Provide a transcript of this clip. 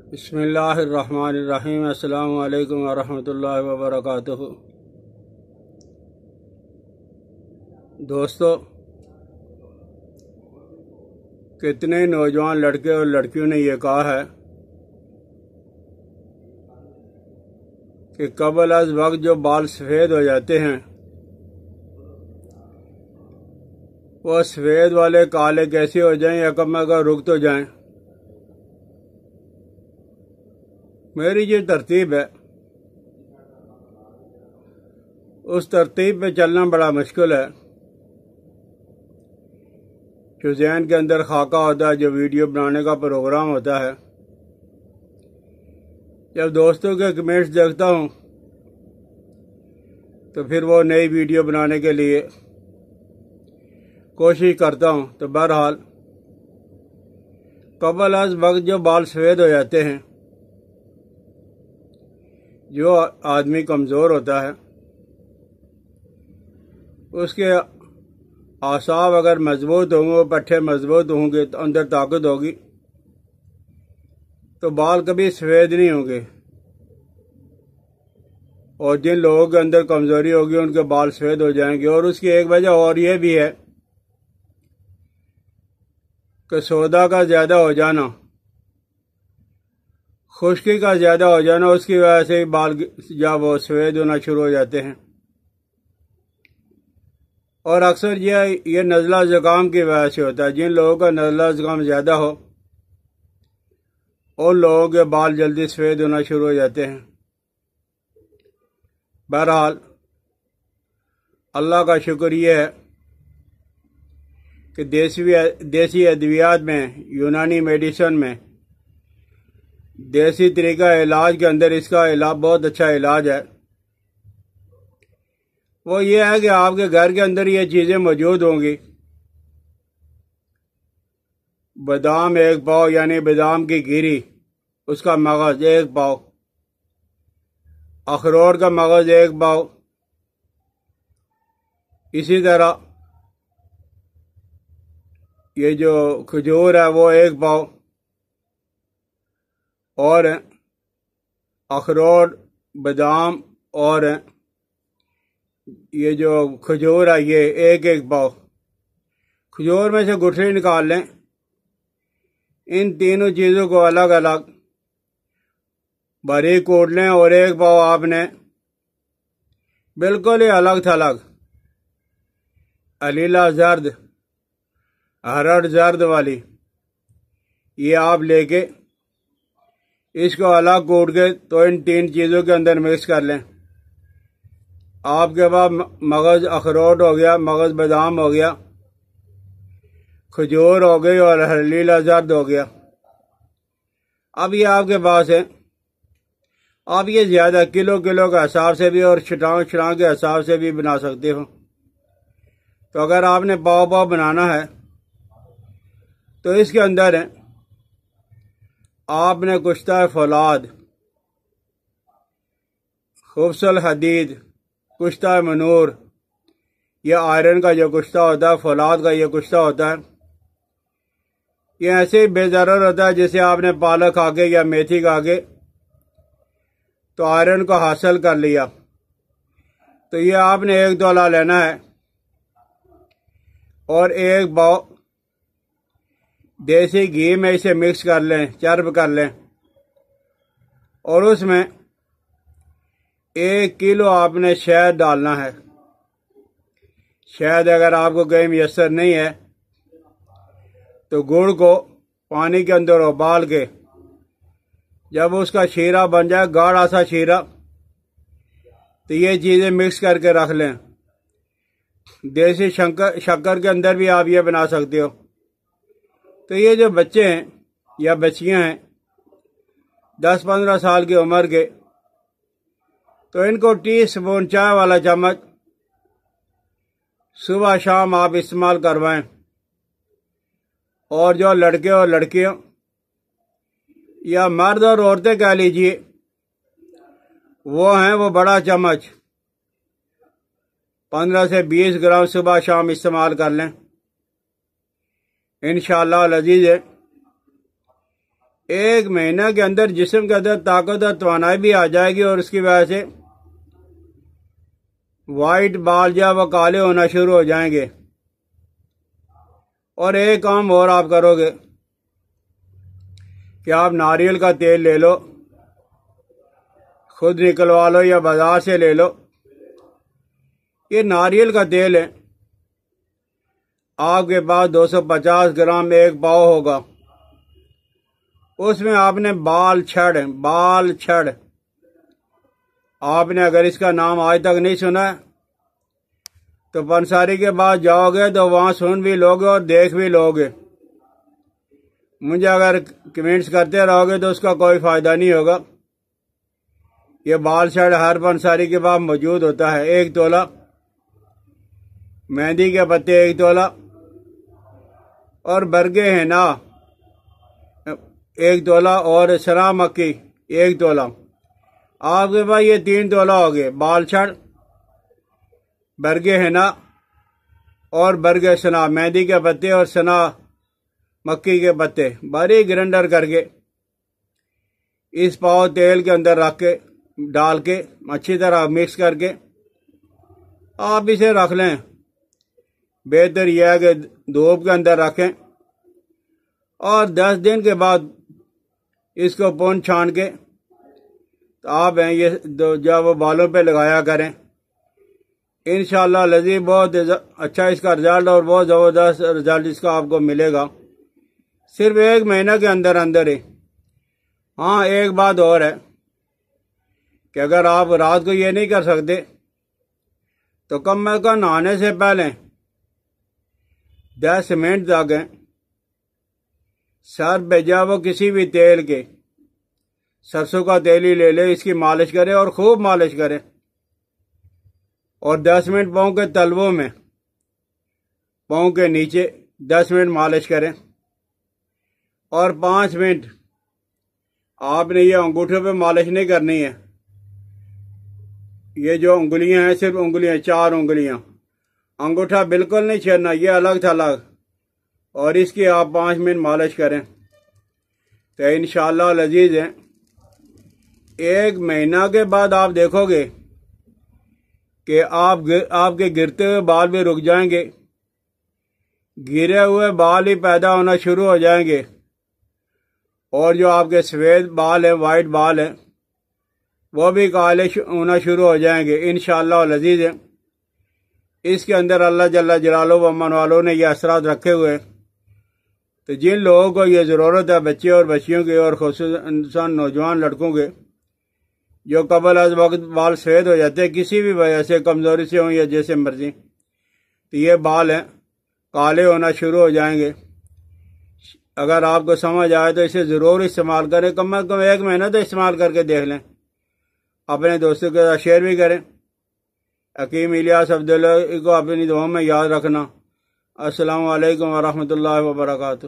بسم اللہ الرحمن الرحیم۔ السلام علیکم ورحمۃ اللہ وبرکاتہ۔ دوستو، کتنے نوجوان لڑکے اور لڑکیوں نے یہ کہا ہے کہ قبل از وقت جو بال سفید ہو جاتے ہیں وہ سفید والے کالے کیسے ہو جائیں یا کم اگر رک تو جائیں۔ میری جو ترتیب ہے اس ترتیب پہ چلنا بڑا مشکل ہے۔ جو ذہن کے اندر خاکہ ہوتا ہے، جو ویڈیو بنانے کا پروگرام ہوتا ہے، جب دوستوں کے کمنٹس دیکھتا ہوں تو پھر وہ نئی ویڈیو بنانے کے لیے کوشش کرتا ہوں۔ تو بہرحال قبل از وقت جو بال سفید ہو جاتے ہیں، جو آدمی کمزور ہوتا ہے اس کے اعصاب اگر مضبوط ہوں گے، پٹھے مضبوط ہوں گے تو اندر طاقت ہوگی تو بال کبھی سفید نہیں ہوں گے، اور جن لوگوں کے اندر کمزوری ہوگی ان کے بال سفید ہو جائیں گے۔ اور اس کی ایک وجہ اور یہ بھی ہے کہ سودا کا زیادہ ہو جانا، خشکی کا زیادہ ہو جانا، اس کی وجہ سے بال جب وہ سفید ہونا شروع ہو جاتے ہیں۔ اور اکثر یہ نزلہ زکام کی وجہ سے ہوتا ہے۔ جن لوگوں کا نزلہ زکام زیادہ ہو ان لوگوں کے بال جلدی سفید ہونا شروع ہو جاتے ہیں۔ بہرحال اللہ کا شکر یہ ہے کہ دیسی ادویات میں، یونانی میڈیسن میں، دیسی طریقہ علاج کے اندر اس کا علاج بہت اچھا علاج ہے۔ وہ یہ ہے کہ آپ کے گھر کے اندر یہ چیزیں موجود ہوں گی۔ بادام 1 پاؤ، یعنی بادام کی گیری، اس کا مغز 1 پاؤ، اخروٹ کا مغز 1 پاؤ، اسی طرح یہ جو کھجور ہے وہ 1 پاؤ، اور اخروٹ، بادام اور یہ جو کھجور ہے یہ 1 پاؤ۔ کھجور میں سے گٹھلی نکال لیں۔ ان تینوں چیزوں کو الگ الگ باریک کوٹ لیں، اور 1 پاؤ آپ نے بالکل ہی الگ تھلگ علیلہ زرد، ہرڑ زرد والی، یہ آپ لے کے اس کو الگ کوٹ کے تو ان 3 چیزوں کے اندر مکس کر لیں۔ آپ کے پاس مغز اخروٹ ہو گیا، مغز بادام ہو گیا، کھجور ہو گئی اور ہلیلا زرد ہو گیا۔ اب یہ آپ کے پاس ہے۔ آپ یہ زیادہ کلو کے حساب سے بھی اور چھٹانگ کے حساب سے بھی بنا سکتے ہو۔ تو اگر آپ نے پاؤ بنانا ہے تو اس کے اندر ہے آپ نے کشتہ فولاد، خبز الحدید، کشتہ منور، یہ آئرن کا جو کشتہ ہوتا ہے، فولاد کا یہ کشتہ ہوتا ہے، یہ ایسے ہی بے ضرر ہوتا ہے جیسے آپ نے پالک کھا کے یا میتھی کھا کے تو آئرن کو حاصل کر لیا۔ تو یہ آپ نے 1 تولہ لینا ہے اور 1 پاؤ دیسی گھی میں اسے مکس کر لیں، چرب کر لیں، اور اس میں 1 کلو آپ نے شہد ڈالنا ہے۔ شہد اگر آپ کو کہیں میسر نہیں ہے تو گڑ کو پانی کے اندر ابال کے جب اس کا شیرہ بن جائے، گاڑھا سا شیرہ، تو یہ چیزیں مکس کر کے رکھ لیں۔ دیسی شکر کے اندر بھی آپ یہ بنا سکتے ہو۔ تو یہ جو بچے ہیں یا بچیاں ہیں 10-15 سال کی عمر کے، تو ان کو ٹی اسپون چائے والا چمچ صبح شام آپ استعمال کروائیں۔ اور جو لڑکے اور لڑکیاں یا مرد اور عورتیں کہہ لیجئے، وہ ہیں وہ بڑا چمچ 15 سے 20 گرام صبح شام استعمال کر لیں۔ انشاءاللہ العزیز 1 مہینہ کے اندر جسم کے اندر طاقت اور توانائی بھی آ جائے گی، اور اس کی وجہ سے وائٹ بال جو وہ کالے ہونا شروع ہو جائیں گے۔ اور ایک کام اور آپ کرو گے کہ آپ ناریل کا تیل لے لو، خود نکلوا لو یا بازار سے لے لو۔ یہ ناریل کا تیل ہے، آپ کے پاس 250 گرام 1 پاؤ ہوگا۔ اس میں آپ نے بال چھڑ آپ نے اگر اس کا نام آج تک نہیں سنا تو پنساری کے بعد جاؤ گے تو وہاں سن بھی لوگے اور دیکھ بھی لوگے۔ مجھے اگر کمنٹس کرتے رہو گے تو اس کا کوئی فائدہ نہیں ہوگا۔ یہ بال چھڑ ہر پنساری کے بعد موجود ہوتا ہے۔ 1 تولہ مہندی کے پتے، 1 تولہ اور برگے ہینا 1 تولہ اور سنا مکی 1 تولہ۔ آپ کے پاس یہ 3 تولہ ہو گئے، بال چھڑ، برگے ہینا اور برگے سنا، مہندی کے پتے اور سنا مکی کے پتے باریک گرائنڈر کر کے اس پاؤ تیل کے اندر رکھ کے ڈال کے اچھی طرح مکس کر کے آپ اسے رکھ لیں۔ بہتر یہ ہے کہ دھوپ کے اندر رکھیں، اور 10 دن کے بعد اس کو پون چھان کے تو آپ یہ جب وہ بالوں پہ لگایا کریں۔ انشاءاللہ لذیذ بہت اچھا اس کا رزلٹ اور بہت زبردست رزلٹ اس کا آپ کو ملے گا، صرف 1 مہینہ کے اندر ہی۔ ہاں ایک بات اور ہے کہ اگر آپ رات کو یہ نہیں کر سکتے تو کم از کم نہانے سے پہلے 10 منٹ تک سر پہ جب وہ کسی بھی تیل کے، سرسوں کا تیل ہی لے لے، اس کی مالش کرے اور خوب مالش کرے، اور 10 منٹ پاؤں کے تلووں میں، پاؤں کے نیچے 10 منٹ مالش کریں، اور 5 منٹ آپ نے یہ انگوٹھوں پہ مالش نہیں کرنی ہے۔ یہ جو انگلیاں ہیں صرف انگلیاں، 4 انگلیاں، انگوٹھا بالکل نہیں چھیڑنا، یہ الگ تھلگ، اور اس کی آپ 5 منٹ مالش کریں تو انشاءاللہ لذیذ ہے۔ 1 مہینہ کے بعد آپ دیکھو گے کہ آپ کے گرتے ہوئے بال بھی رک جائیں گے، گرے ہوئے بال ہی پیدا ہونا شروع ہو جائیں گے، اور جو آپ کے سفید بال ہیں، وائٹ بال ہیں، وہ بھی کالے ہونا شروع ہو جائیں گے انشاءاللہ لذیذ ہے۔ اس کے اندر اللہ جل جلالہ و من والوں نے یہ اثرات رکھے ہوئے ہیں، تو جن لوگوں کو یہ ضرورت ہے، بچے اور بچیوں کے، اور خصوصاً نوجوان لڑکوں کے جو قبل از وقت بال سفید ہو جاتے ہیں کسی بھی وجہ سے، کمزوری سے ہوں یا جیسے مرضی، تو یہ بال ہیں کالے ہونا شروع ہو جائیں گے۔ اگر آپ کو سمجھ آئے تو اسے ضرور استعمال کریں، کم از کم 1 مہینہ تو استعمال کر کے دیکھ لیں، اپنے دوستوں کے ساتھ شیئر بھی کریں۔ حکیم الیاس عبداللہ کو اپنی دعاؤں میں یاد رکھنا۔ السلام علیکم ورحمۃ اللہ وبرکاتہ۔